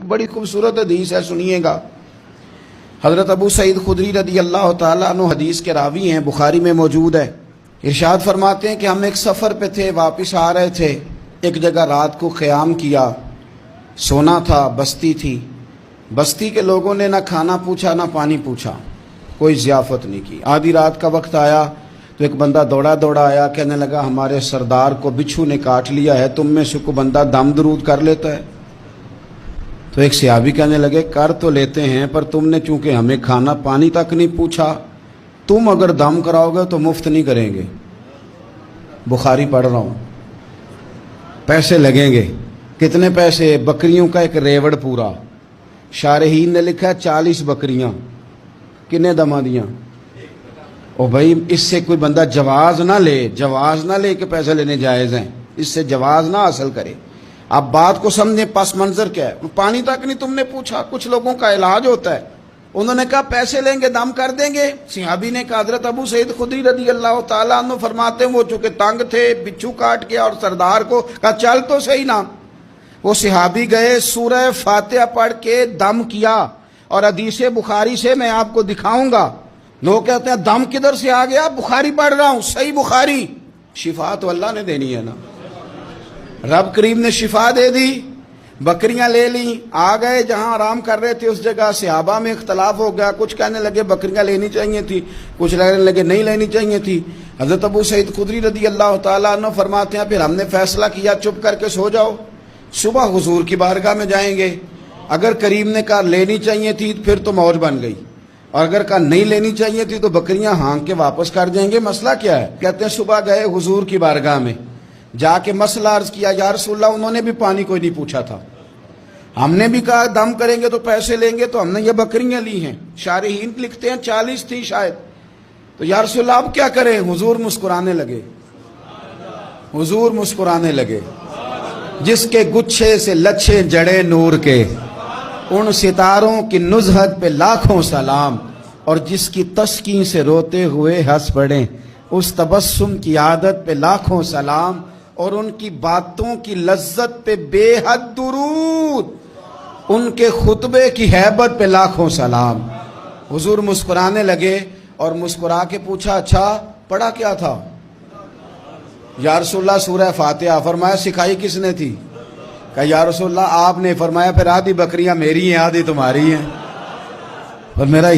بڑی خوبصورت حدیث ہے، سنیے گا۔ حضرت ابو سعید خدری رضی اللہ تعالیٰ عنہ حدیث کے راوی ہیں، بخاری میں موجود ہے۔ ارشاد فرماتے ہیں کہ ہم ایک سفر پہ تھے، واپس آ رہے تھے، ایک جگہ رات کو قیام کیا، سونا تھا، بستی تھی۔ بستی کے لوگوں نے نہ کھانا پوچھا نہ پانی پوچھا، کوئی ضیافت نہیں کی۔ آدھی رات کا وقت آیا تو ایک بندہ دوڑا دوڑا آیا، کہنے لگا ہمارے سردار کو بچھو نے کاٹ لیا ہے، تم میں سے کوئی بندہ دم درود کر لیتا ہے؟ تو ایک صحابی کہنے لگے کر تو لیتے ہیں، پر تم نے چونکہ ہمیں کھانا پانی تک نہیں پوچھا، تم اگر دم کراؤ گے تو مفت نہیں کریں گے۔ بخاری پڑھ رہا ہوں، پیسے لگیں گے۔ کتنے پیسے؟ بکریوں کا ایک ریوڑ پورا۔ شارحین نے لکھا 40 بکریاں۔ کنے دما دیاں؟ او بھائی اس سے کوئی بندہ جواز نہ لے کہ پیسے لینے جائز ہیں، اس سے جواز نہ حاصل کرے۔ اب بات کو سمجھیں، پس منظر کیا ہے؟ پانی تک نہیں تم نے پوچھا۔ کچھ لوگوں کا علاج ہوتا ہے، انہوں نے کہا پیسے لیں گے دم کر دیں گے۔ صحابی نے کہا، حضرت ابو سعید خدری رضی اللہ تعالیٰ عنہ فرماتے ہیں وہ چونکہ تنگ تھے، بچھو کاٹ گیا، اور سردار کو کہا چل تو صحیح نا۔ وہ صحابی گئے، سورہ فاتحہ پڑھ کے دم کیا، اور حدیث بخاری سے میں آپ کو دکھاؤں گا۔ لوگ کہتے ہیں دم کدھر سے آ گیا؟ بخاری پڑھ رہا ہوں، صحیح بخاری۔ شفا تو اللہ نے دینی ہے نا، رب کریم نے شفا دے دی۔ بکریاں لے لیں، آ گئے جہاں آرام کر رہے تھے اس جگہ۔ صحابہ میں اختلاف ہو گیا، کچھ کہنے لگے بکریاں لینی چاہیے تھی، کچھ کہنے لگے نہیں لینی چاہیے تھی۔ حضرت ابو سعید خدری رضی اللہ تعالیٰ عنہ فرماتے ہیں پھر ہم نے فیصلہ کیا چپ کر کے سو جاؤ، صبح حضور کی بارگاہ میں جائیں گے۔ اگر کریم نے کہا لینی چاہیے تھی پھر تو موج بن گئی، اور اگر کہا نہیں لینی چاہیے تھی تو بکریاں ہانک کے واپس کر جائیں گے۔ مسئلہ کیا ہے؟ کہتے ہیں صبح گئے حضور کی بارگاہ میں، جا کے مسئلہ عرض کیا، یا رسول اللہ انہوں نے بھی پانی کوئی نہیں پوچھا تھا، ہم نے بھی کہا دم کریں گے تو پیسے لیں گے، تو ہم نے یہ بکریاں لی ہیں۔ شارحین لکھتے ہیں 40 تھی شاید۔ تو یا رسول اللہ اب کیا کریں؟ حضور مسکرانے لگے۔ جس کے گچھے سے لچھے جڑے نور کے، ان ستاروں کی نزہت پہ لاکھوں سلام، اور جس کی تسکین سے روتے ہوئے ہنس پڑیں، اس تبسم کی عادت پہ لاکھوں سلام، اور ان کی باتوں کی لذت پہ بے حد درود، ان کے خطبے کی ہیبت پہ لاکھوں سلام۔ حضور مسکرانے لگے، اور مسکرا کے پوچھا اچھا پڑھا کیا تھا؟ یا رسول اللہ سورہ فاتحہ۔ فرمایا سکھائی کس نے تھی؟ کہا یا رسول اللہ آپ نے۔ فرمایا پھر آدھی بکریاں میری ہیں آدھی تمہاری ہیں، اور میرا